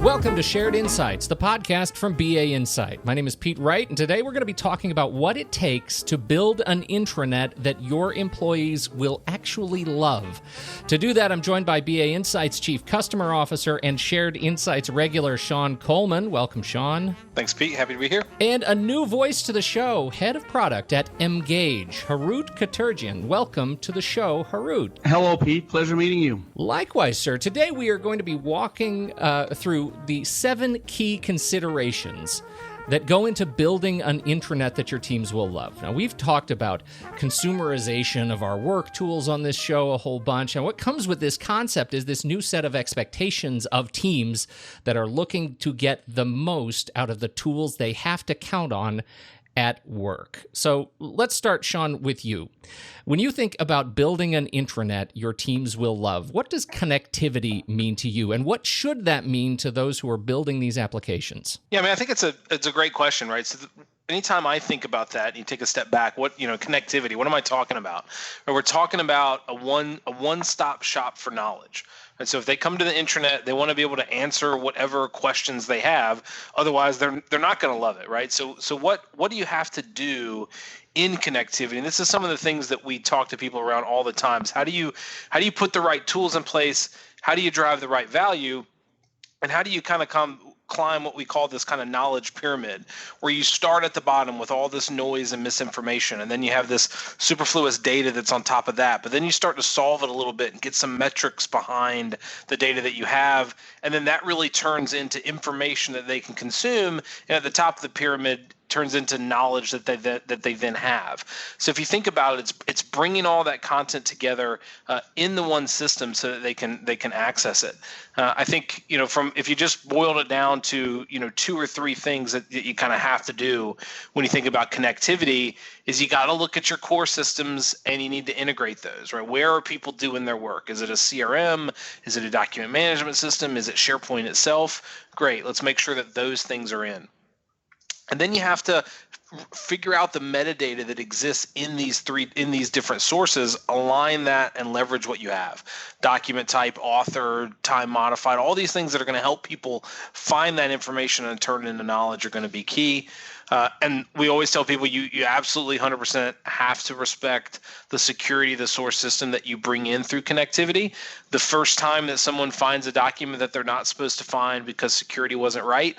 Welcome to Shared Insights, the podcast from BA Insight. My name is Pete Wright, and today we're going to be talking about what it takes to build an intranet that your employees will actually love. To do that, I'm joined by BA Insight's Chief Customer Officer and Shared Insights regular, Sean Coleman. Welcome, Sean. Thanks, Pete. Happy to be here. And a new voice to the show, Head of Product at Emgage, Harout Katerjian. Welcome to the show, Harout. Hello, Pete. Pleasure meeting you. Likewise, sir. Today we are going to be walking through the 7 key considerations that go into building an intranet that your teams will love. Now, we've talked about consumerization of our work tools on this show a whole bunch, and what comes with this concept is this new set of expectations of teams that are looking to get the most out of the tools they have to count on at work. So let's start, Sean, with you. When you think about building an intranet your teams will love, what does connectivity mean to you, and what should that mean to those who are building these applications? Yeah, I mean, I think it's a great question, right? So anytime I think about that, you take a step back. Connectivity? What am I talking about? We're talking about a one-stop shop for knowledge. And so if they come to the intranet, they want to be able to answer whatever questions they have. Otherwise, they're not going to love it, right? So what do you have to do in connectivity? And this is some of the things that we talk to people around all the time. How do you put the right tools in place? How do you drive the right value? And how do you kind of climb what we call this kind of knowledge pyramid, where you start at the bottom with all this noise and misinformation, and then you have this superfluous data that's on top of that, but then you start to solve it a little bit and get some metrics behind the data that you have, and then that really turns into information that they can consume, and at the top of the pyramid turns into knowledge that they then have. So if you think about it, it's bringing all that content together in the one system so that they can access it. I think if you just boiled it down to 2 or 3 things that you kind of have to do when you think about connectivity, is you got to look at your core systems and you need to integrate those, right? Where are people doing their work? Is it a CRM? Is it a document management system? Is it SharePoint itself? Great. Let's make sure that those things are in. And then you have to figure out the metadata that exists in these different sources, align that and leverage what you have. Document type, author, time modified, all these things that are going to help people find that information and turn it into knowledge are going to be key. And we always tell people you absolutely 100% have to respect the security of the source system that you bring in through connectivity. The first time that someone finds a document that they're not supposed to find because security wasn't right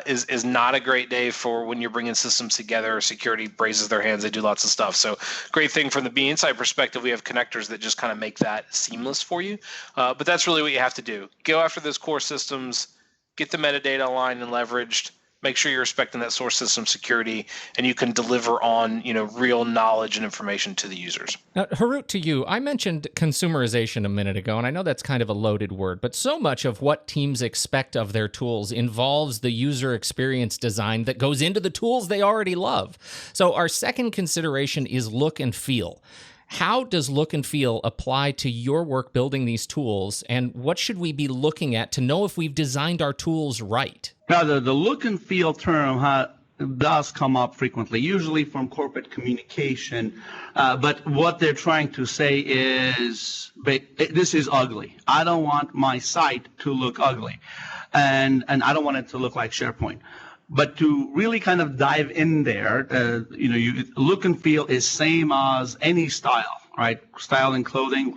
is not a great day for when you're bringing systems together. Security raises their hands. They do lots of stuff. So great thing from the BA Insight perspective, we have connectors that just kind of make that seamless for you. But that's really what you have to do. Go after those core systems, get the metadata aligned and leveraged. Make sure you're respecting that source system security, and you can deliver on, real knowledge and information to the users. Now, Harout, to you, I mentioned consumerization a minute ago, and I know that's kind of a loaded word, but so much of what teams expect of their tools involves the user experience design that goes into the tools they already love. So our second consideration is look and feel. How does look and feel apply to your work building these tools, and what should we be looking at to know if we've designed our tools right? Now, the look and feel term does come up frequently, usually from corporate communication, but what they're trying to say is, this is ugly. I don't want my site to look ugly, and I don't want it to look like SharePoint. But to really kind of dive in there, look and feel is same as any style, right? Style in clothing.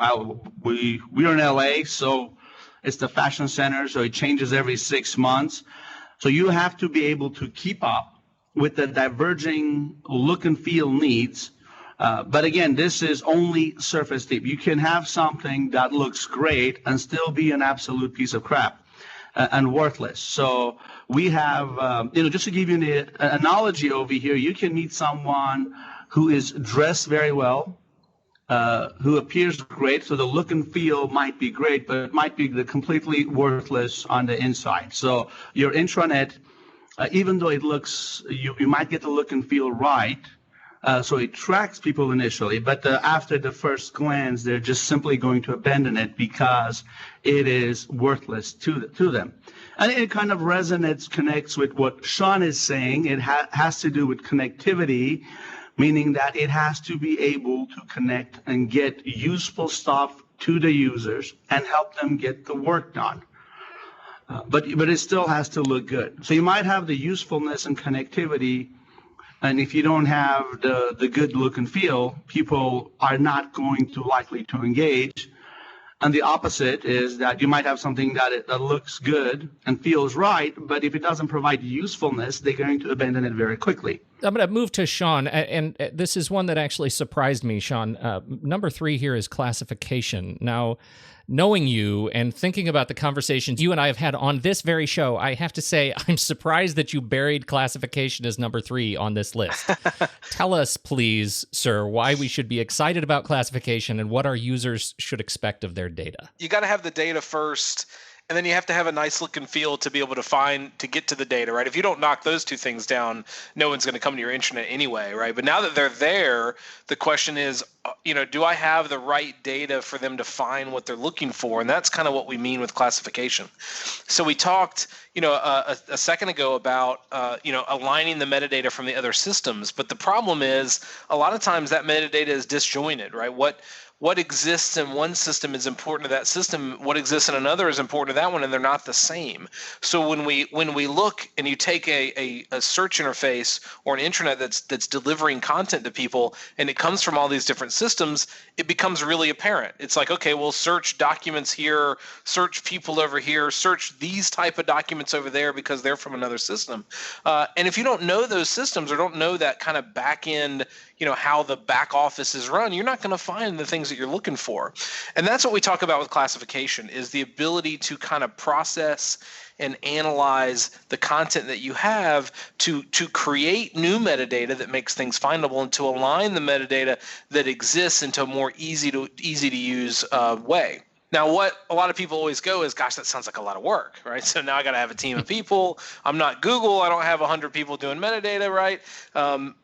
We're in LA, so it's the fashion center, so it changes every 6 months. So you have to be able to keep up with the diverging look and feel needs. But again, this is only surface deep. You can have something that looks great and still be an absolute piece of crap and worthless. So we have, just to give you an analogy over here, you can meet someone who is dressed very well, who appears great, so the look and feel might be great, but it might be completely worthless on the inside. So your intranet, even though it looks, you might get the look and feel right, so it attracts people initially, but after the first glance, they're just simply going to abandon it because it is worthless to them. And it kind of connects with what Sean is saying. It has to do with connectivity, meaning that it has to be able to connect and get useful stuff to the users and help them get the work done. But it still has to look good. So you might have the usefulness and connectivity, and if you don't have the good look and feel, people are not going to likely to engage. And the opposite is that you might have something that looks good and feels right, but if it doesn't provide usefulness, they're going to abandon it very quickly. I'm going to move to Sean, and this is one that actually surprised me, Sean. Number 3 here is classification. Now, knowing you and thinking about the conversations you and I have had on this very show, I have to say I'm surprised that you buried classification as number 3 on this list. Tell us, please, sir, why we should be excited about classification and what our users should expect of their data. You got to have the data first, and then you have to have a nice look and feel to be able to get to the data, right? If you don't knock those two things down, no one's going to come to your intranet anyway, right? But now that they're there, the question is, do I have the right data for them to find what they're looking for? And that's kind of what we mean with classification. So we talked, a second ago about, aligning the metadata from the other systems. But the problem is a lot of times that metadata is disjointed, right? What exists in one system is important to that system. What exists in another is important to that one, and they're not the same. So when we look and you take a search interface or an intranet that's delivering content to people, and it comes from all these different systems, it becomes really apparent. It's like, okay, well, search documents here, search people over here, search these type of documents over there because they're from another system. And if you don't know those systems or don't know that kind of back end, how the back office is run, you're not going to find the things that you're looking for. And that's what we talk about with classification, is the ability to kind of process and analyze the content that you have to create new metadata that makes things findable and to align the metadata that exists into a more easy to use way. Now, what a lot of people always go is, gosh, that sounds like a lot of work, right? So now I got to have a team of people. I'm not Google. I don't have 100 people doing metadata, right?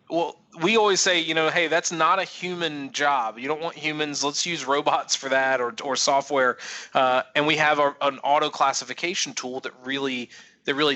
Well, we always say, hey, that's not a human job. You don't want humans. Let's use robots for that or software. And we have an auto classification tool that really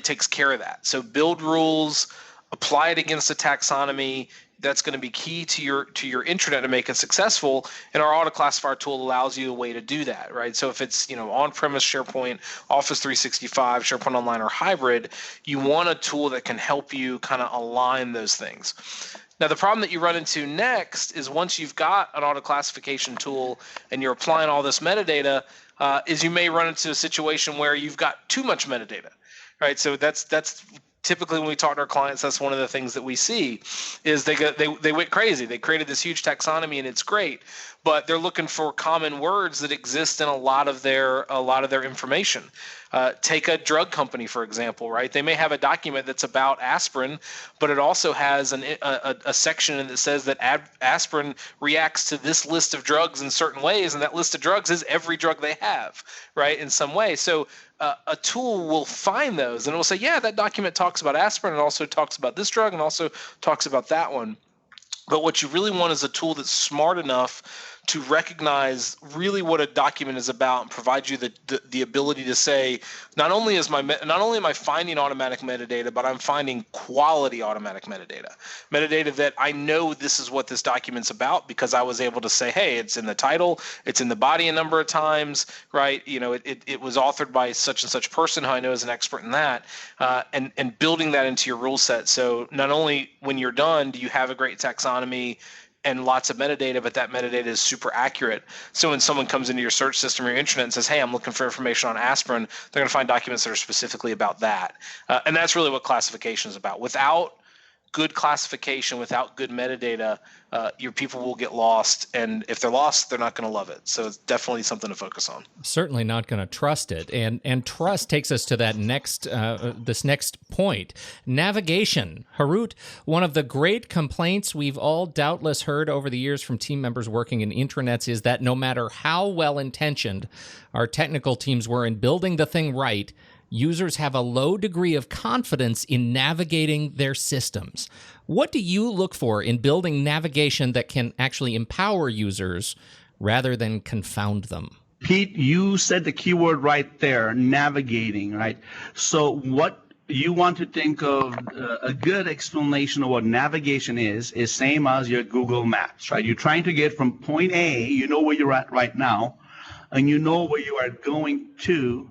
takes care of that. So build rules, apply it against a taxonomy. That's going to be key to your intranet to make it successful. And our auto classifier tool allows you a way to do that, right? So if it's on-premise SharePoint, Office 365, SharePoint Online, or hybrid, you want a tool that can help you kind of align those things. Now, the problem that you run into next is once you've got an auto classification tool and you're applying all this metadata, is you may run into a situation where you've got too much metadata, right? So that's typically when we talk to our clients, that's one of the things that we see is they went crazy. They created this huge taxonomy and it's great, but they're looking for common words that exist in a lot of their information. Take a drug company, for example, right? They may have a document that's about aspirin, but it also has a section that says that aspirin reacts to this list of drugs in certain ways, and that list of drugs is every drug they have, right, in some way. So a tool will find those, and it will say, yeah, that document talks about aspirin, and also talks about this drug, and also talks about that one. But what you really want is a tool that's smart enough to recognize really what a document is about and provide you the ability to say, not only am I finding automatic metadata, but I'm finding quality automatic metadata that I know this is what this document's about because I was able to say, hey, it's in the title, it's in the body a number of times, right? It was authored by such and such person who I know is an expert in that, and building that into your rule set. So not only when you're done do you have a great taxonomy and lots of metadata, but that metadata is super accurate. So when someone comes into your search system or your intranet and says, hey, I'm looking for information on aspirin, they're going to find documents that are specifically about that. And that's really what classification is about. Without good classification, without good metadata, your people will get lost. And if they're lost, they're not going to love it. So it's definitely something to focus on. Certainly not going to trust it. And trust takes us to that this next point. Navigation. Harout, one of the great complaints we've all doubtless heard over the years from team members working in intranets is that no matter how well-intentioned our technical teams were in building the thing right, users have a low degree of confidence in navigating their systems. What do you look for in building navigation that can actually empower users rather than confound them? Pete, you said the keyword right there, navigating, right? So what you want to think of a good explanation of what navigation is same as your Google Maps, right? You're trying to get from point A, you know where you're at right now, and you know where you are going to.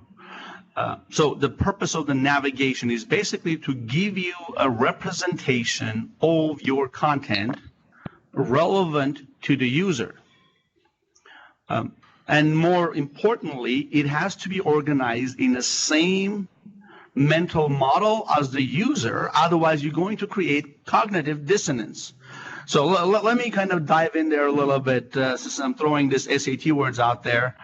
So the purpose of the navigation is basically to give you a representation of your content relevant to the user. And more importantly, it has to be organized in the same mental model as the user. Otherwise, you're going to create cognitive dissonance. So let me kind of dive in there a little bit, since I'm throwing this SAT words out there.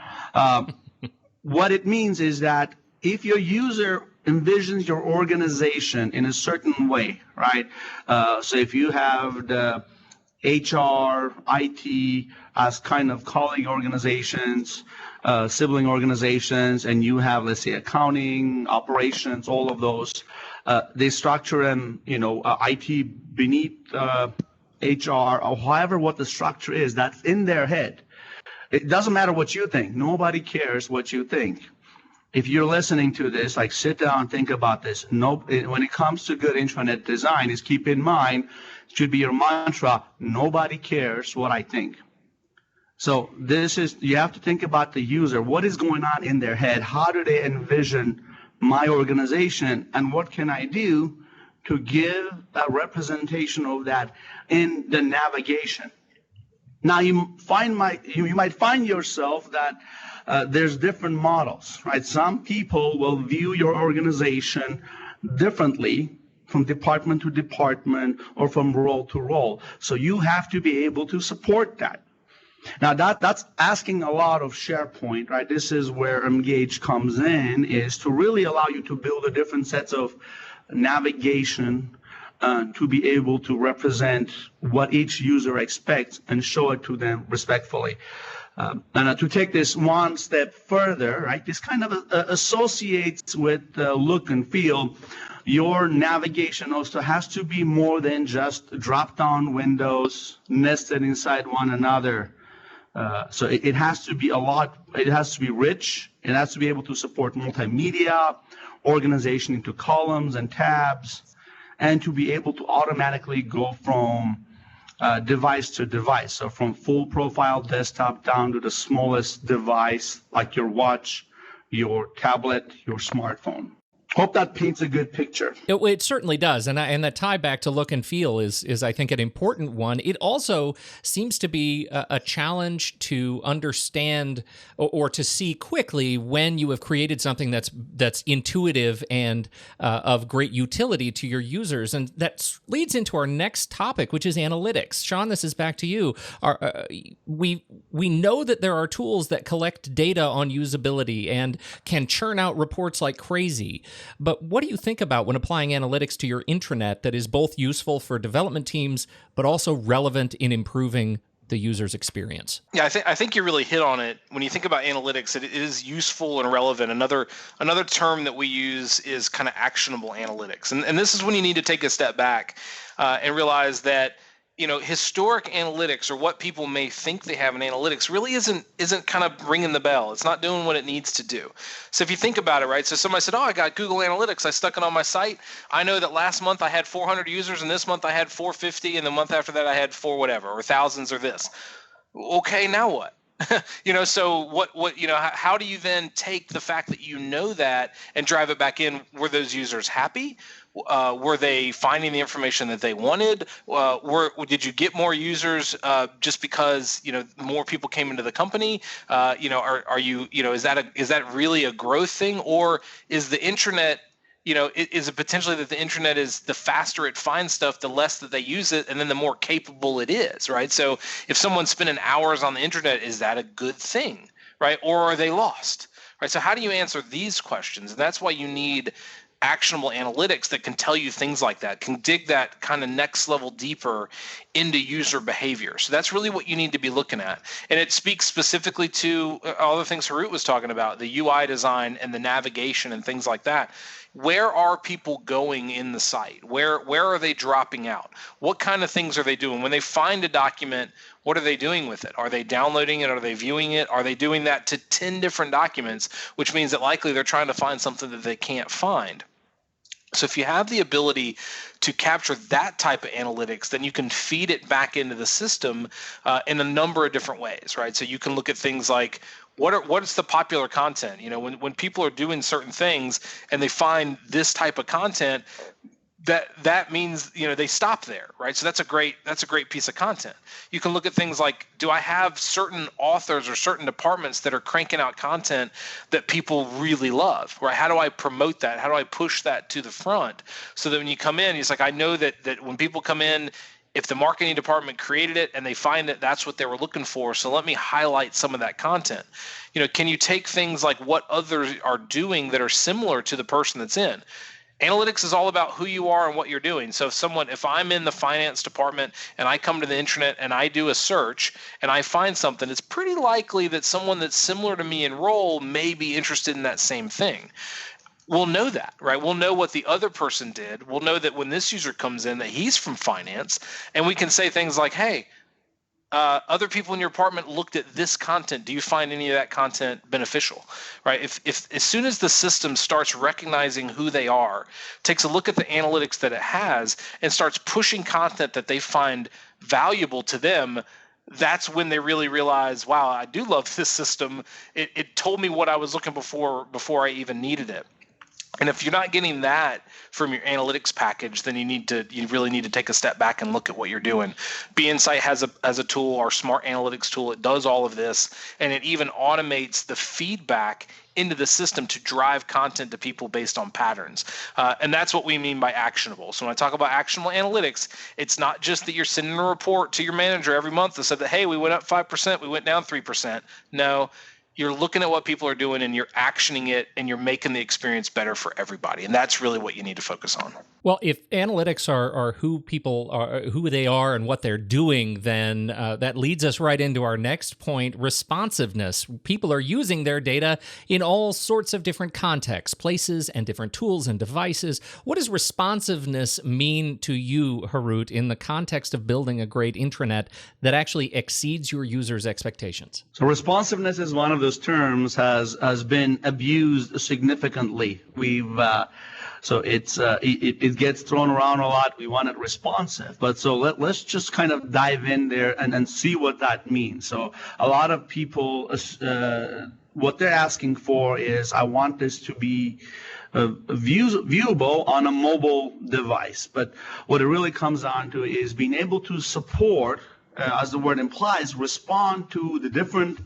What it means is that if your user envisions your organization in a certain way, right? So if you have the HR, IT as kind of colleague organizations, sibling organizations, and you have, let's say, accounting, operations, all of those, they structure them, IT beneath HR, or however what the structure is, that's in their head. It doesn't matter what you think. Nobody cares what you think. If you're listening to this, like, sit down and think about this. When it comes to good intranet design, is keep in mind, it should be your mantra, nobody cares what I think. So you have to think about the user. What is going on in their head? How do they envision my organization? And what can I do to give a representation of that in the navigation? Now, you might find yourself that there's different models, right? Some people will view your organization differently from department to department or from role to role. So you have to be able to support that. Now, that's asking a lot of SharePoint, right? This is where Emgage comes in, is to really allow you to build a different sets of navigation to be able to represent what each user expects and show it to them respectfully. And to take this one step further, right, this kind of associates with look and feel. Your navigation also has to be more than just drop-down windows nested inside one another. So it has to be it has to be rich. It has to be able to support multimedia, organization into columns and tabs, and to be able to automatically go from device to device. So from full profile desktop down to the smallest device, like your watch, your tablet, your smartphone. Hope that paints a good picture. It certainly does, and that tie back to look and feel is I think an important one. It also seems to be a challenge to understand or to see quickly when you have created something that's intuitive and of great utility to your users, and that leads into our next topic, which is analytics. Sean, this is back to you. We know that there are tools that collect data on usability and can churn out reports like crazy. But what do you think about when applying analytics to your intranet that is both useful for development teams, but also relevant in improving the user's experience? Yeah, I think you really hit on it. When you think about analytics, it is useful and relevant. Another term that we use is kind of actionable analytics. And this is when you need to take a step back and realize that historic analytics, or what people may think they have in analytics, really isn't kind of ringing the bell. It's not doing what it needs to do. So if you think about it, right? So somebody said, I got Google Analytics. I stuck it on my site. I know that last month I had 400 users, and this month I had 450, and the month after that I had 4 whatever, or thousands or this. Okay, now what? So what how do you then take the fact that that and drive it back in? Were those users happy? Were they finding the information that they wanted? Did you get more users just because more people came into the company? Are you is that really a growth thing, or is the intranet? Is it potentially that the intranet is the faster it finds stuff, the less that they use it, and then the more capable it is, right? So if someone's spending hours on the intranet, is that a good thing, right? Or are they lost, right? So how do you answer these questions? And that's why you need actionable analytics that can tell you things like that, can dig that kind of next level deeper into user behavior. So that's really what you need to be looking at. And it speaks specifically to all the things Harout was talking about, the UI design and the navigation and things like that. Where are people going in the site? Where are they dropping out? What kind of things are they doing? When they find a document, what are they doing with it? Are they downloading it? Are they viewing it? Are they doing that to 10 different documents, which means that likely they're trying to find something that they can't find? So if you have the ability to capture that type of analytics, then you can feed it back into the system in a number of different ways, right? So you can look at things like what's the popular content? When people are doing certain things and they find this type of content, that means they stop there, right? So that's a great piece of content. You can look at things like, do I have certain authors or certain departments that are cranking out content that people really love, right? How do I promote that? How do I push that to the front so that when you come in, it's like, I know that when people come in, if the marketing department created it and they find that that's what they were looking for, so let me highlight some of that content. Can you take things like what others are doing that are similar to the person that's in? Analytics is all about who you are and what you're doing. So if I'm in the finance department and I come to the intranet and I do a search and I find something, it's pretty likely that someone that's similar to me in role may be interested in that same thing. We'll know that, right? We'll know what the other person did. We'll know that when this user comes in that he's from finance, and we can say things like, hey, other people in your department looked at this content. Do you find any of that content beneficial, right? If as soon as the system starts recognizing who they are, takes a look at the analytics that it has, and starts pushing content that they find valuable to them, that's when they really realize, wow, I do love this system. It told me what I was looking before I even needed it. And if you're not getting that from your analytics package, then you really need to take a step back and look at what you're doing. BInsight has a tool, our smart analytics tool. It does all of this, and it even automates the feedback into the system to drive content to people based on patterns. And that's what we mean by actionable. So when I talk about actionable analytics, it's not just that you're sending a report to your manager every month that said that, hey, we went up 5%, we went down 3%. No. You're looking at what people are doing and you're actioning it and you're making the experience better for everybody. And that's really what you need to focus on. Well, if analytics are who people are, who they are and what they're doing, then that leads us right into our next point, responsiveness. People are using their data in all sorts of different contexts, places, and different tools and devices. What does responsiveness mean to you, Harout, in the context of building a great intranet that actually exceeds your users' expectations? So responsiveness is one of those terms has been abused significantly. So it gets thrown around a lot. We want it responsive, but so let's just kind of dive in there and see what that means. So a lot of people, what they're asking for is, I want this to be viewable on a mobile device. But what it really comes down to is being able to support, as the word implies, respond to the different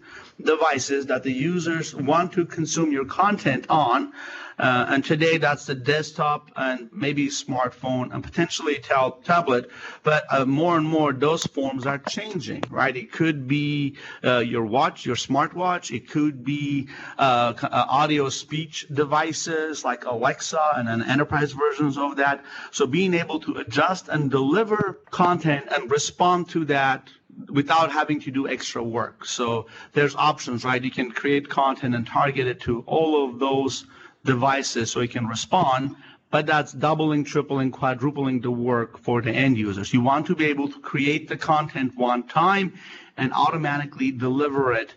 devices that the users want to consume your content on. And today that's the desktop and maybe smartphone and potentially tablet. But more and more those forms are changing, right? It could be your watch, your smartwatch. It could be audio speech devices like Alexa and enterprise versions of that. So being able to adjust and deliver content and respond to that without having to do extra work. So there's options, right? You can create content and target it to all of those devices so it can respond, but that's doubling, tripling, quadrupling the work for the end users. You want to be able to create the content one time and automatically deliver it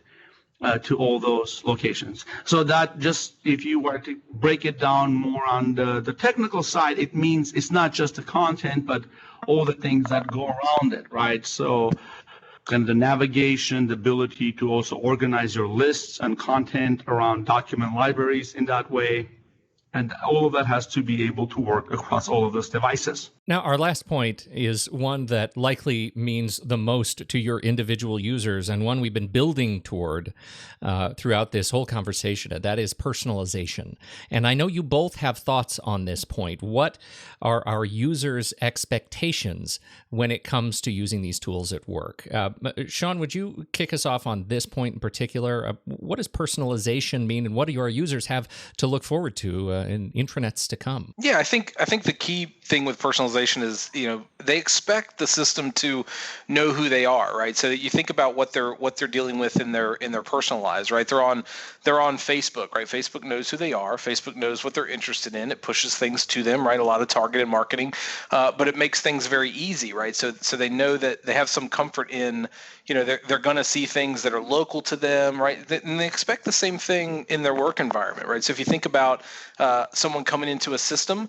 to all those locations. So that just, if you were to break it down more on the technical side, it means it's not just the content, but all the things that go around it, right? So and the navigation, the ability to also organize your lists and content around document libraries in that way. And all of that has to be able to work across all of those devices. Now, our last point is one that likely means the most to your individual users and one we've been building toward throughout this whole conversation, and that is personalization. And I know you both have thoughts on this point. What are our users' expectations when it comes to using these tools at work? Sean, would you kick us off on this point in particular? What does personalization mean, and what do our users have to look forward to in intranets to come? Yeah, I think the key thing with personalization personalization is, they expect the system to know who they are, right? So that you think about what they're dealing with in their personal lives, right? They're on Facebook, right? Facebook knows who they are. Facebook knows what they're interested in. It pushes things to them, right? A lot of targeted marketing, but it makes things very easy, right? So they know that they have some comfort in, they're going to see things that are local to them, right? And they expect the same thing in their work environment, right? So if you think about someone coming into a system,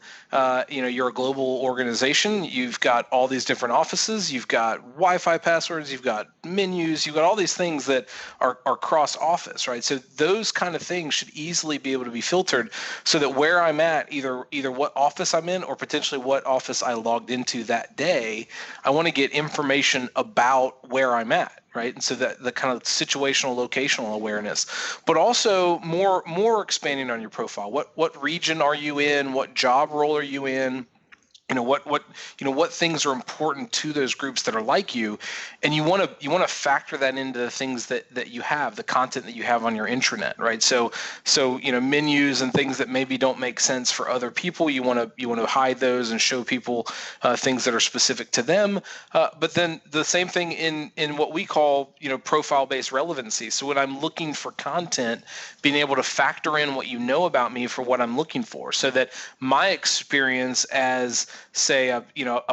you're a global organization. You've got all these different offices. You've got Wi-Fi passwords. You've got menus. You've got all these things that are cross-office, right? So those kind of things should easily be able to be filtered so that where I'm at, either what office I'm in or potentially what office I logged into that day, I want to get information about where I'm at. Right. And so that the kind of situational, locational awareness, but also more expanding on your profile. What region are you in? What job role are you in? What things are important to those groups that are like you, and you want to factor that into the things that you have, the content that you have on your intranet, right? So menus and things that maybe don't make sense for other people, you want to hide those and show people things that are specific to them. But then the same thing in what we call profile-based relevancy. So when I'm looking for content, being able to factor in what you know about me for what I'm looking for, so that my experience as say a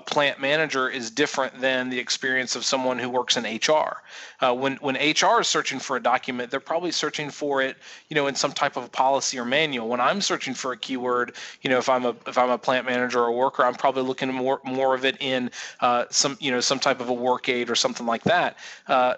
plant manager is different than the experience of someone who works in HR. When HR is searching for a document, they're probably searching for it, in some type of policy or manual. When I'm searching for a keyword, if I'm a plant manager or a worker, I'm probably looking more of it in some type of a work aid or something like that.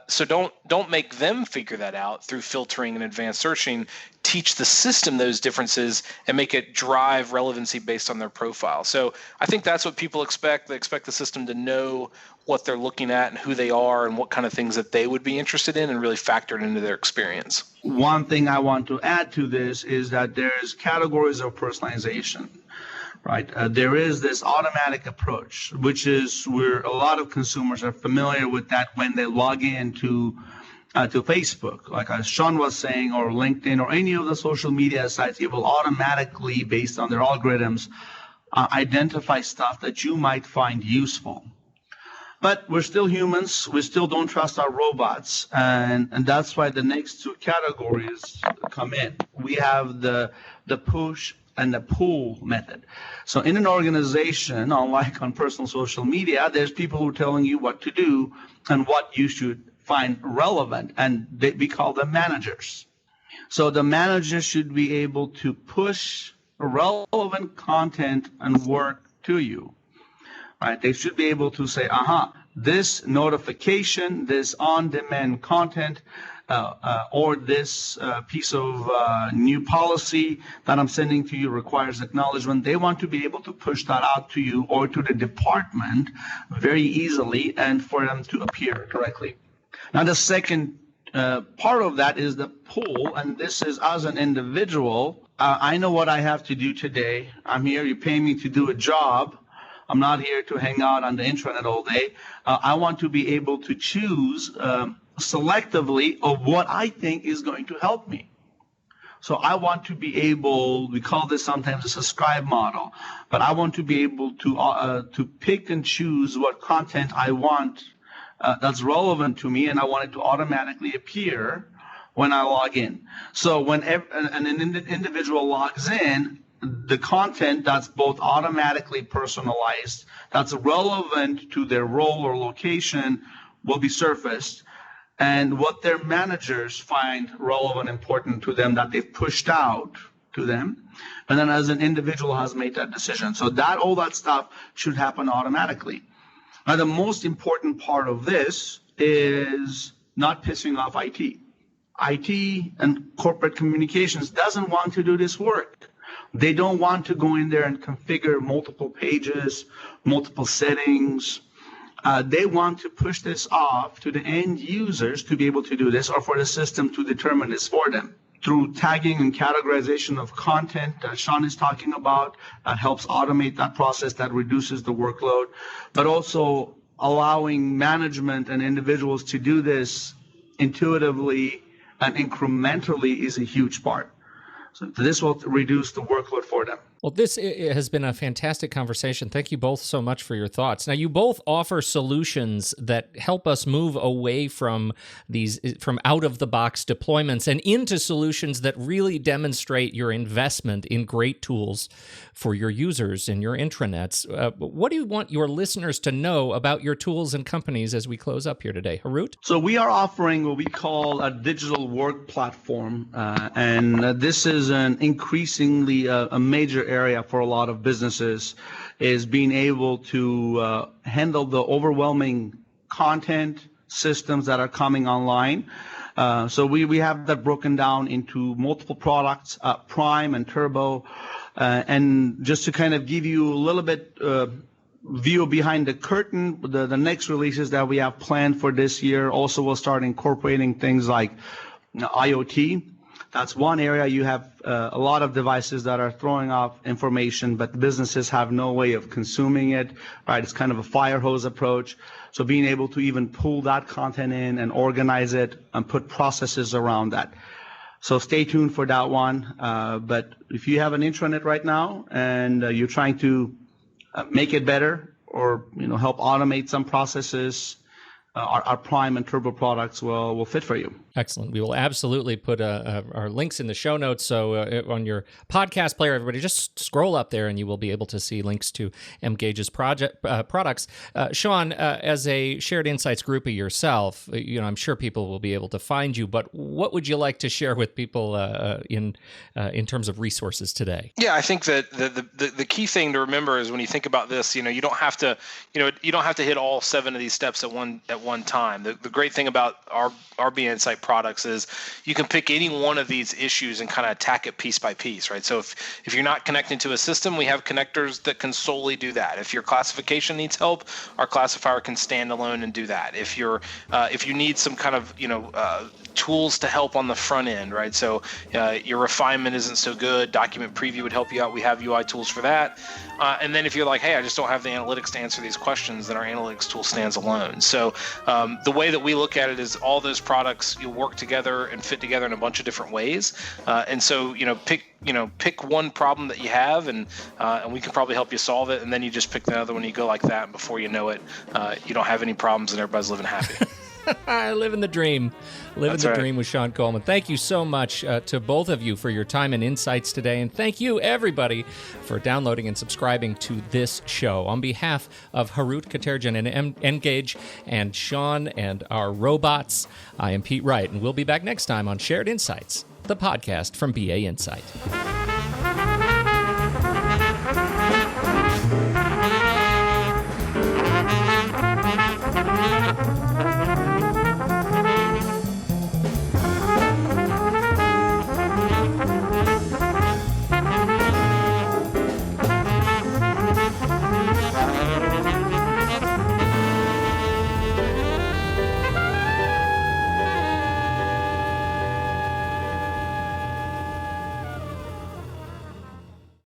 So don't make them figure that out through filtering and advanced searching. Teach the system those differences and make it drive relevancy based on their profile. So I think that's what people expect. They expect the system to know what they're looking at and who they are and what kind of things that they would be interested in and really factor it into their experience. One thing I want to add to this is that there's categories of personalization, right? There is this automatic approach, which is where a lot of consumers are familiar with that when they log in to Facebook, like as Sean was saying, or LinkedIn, or any of the social media sites. It will automatically, based on their algorithms, identify stuff that you might find useful. But we're still humans. We still don't trust our robots. And that's why the next two categories come in. We have the push and the pull method. So in an organization, unlike on personal social media, there's people who are telling you what to do and what you should find relevant, and we call them managers. So the manager should be able to push relevant content and work to you, right? They should be able to say, this notification, this on-demand content, or this piece of new policy that I'm sending to you requires acknowledgement. They want to be able to push that out to you or to the department very easily and for them to appear correctly. Now, the second part of that is the pull, and this is as an individual. I know what I have to do today. I'm here. You pay me to do a job. I'm not here to hang out on the intranet all day. I want to be able to choose selectively of what I think is going to help me. So I want to be able, we call this sometimes a subscribe model, but I want to be able to pick and choose what content I want that's relevant to me, and I want it to automatically appear when I log in. So when an individual logs in, the content that's both automatically personalized, that's relevant to their role or location, will be surfaced, and what their managers find relevant, important to them, that they've pushed out to them, and then as an individual has made that decision. So that all that stuff should happen automatically. Now, the most important part of this is not pissing off IT. IT and corporate communications doesn't want to do this work. They don't want to go in there and configure multiple pages, multiple settings. They want to push this off to the end users to be able to do this, or for the system to determine this for them. Through tagging and categorization of content that Sean is talking about, that helps automate that process, that reduces the workload, but also allowing management and individuals to do this intuitively and incrementally is a huge part. So this will reduce the workload for them. Well, this has been a fantastic conversation. Thank you both so much for your thoughts. Now, you both offer solutions that help us move away from out-of-the-box deployments and into solutions that really demonstrate your investment in great tools for your users in your intranets. What do you want your listeners to know about your tools and companies as we close up here today? Harout? So we are offering what we call a digital work platform, and this is an increasingly a major area for a lot of businesses, is being able to handle the overwhelming content systems that are coming online. So we have that broken down into multiple products, Prime and Turbo, and just to kind of give you a little bit view behind the curtain, the next releases that we have planned for this year also will start incorporating things like IoT. That's one area. You have a lot of devices that are throwing off information, but businesses have no way of consuming it, right? It's kind of a fire hose approach. So being able to even pull that content in and organize it and put processes around that. So stay tuned for that one. But if you have an intranet right now and you're trying to make it better or help automate some processes, our Prime and Turbo products will fit for you. Excellent. We will absolutely put our links in the show notes. So on your podcast player, everybody just scroll up there and you will be able to see links to Emgage's products. Sean, as a Shared Insights groupie yourself, I'm sure people will be able to find you, but what would you like to share with people in terms of resources today? Yeah, I think that the key thing to remember is when you think about this, you don't have to hit all 7 of these steps at one time. The great thing about our Be Insight products is you can pick any one of these issues and kind of attack it piece by piece, right? So if you're not connecting to a system, we have connectors that can solely do that. If your classification needs help, our classifier can stand alone and do that. If you need some kind of tools to help on the front end, right? So your refinement isn't so good, document preview would help you out. We have UI tools for that. And then if you're like, hey, I just don't have the analytics to answer these questions, then our analytics tool stands alone. So the way that we look at it is all those products you'll work together and fit together in a bunch of different ways. And so pick one problem that you have, and we can probably help you solve it. And then you just pick the other one. You go like that, and before you know it, you don't have any problems, and everybody's living happy. Living the dream. Dream with Sean Coleman. Thank you so much to both of you for your time and insights today. And thank you, everybody, for downloading and subscribing to this show. On behalf of Harout, Katerjian, and Emgage, and Sean and our robots, I am Pete Wright, and we'll be back next time on Shared Insights, the podcast from BA Insight.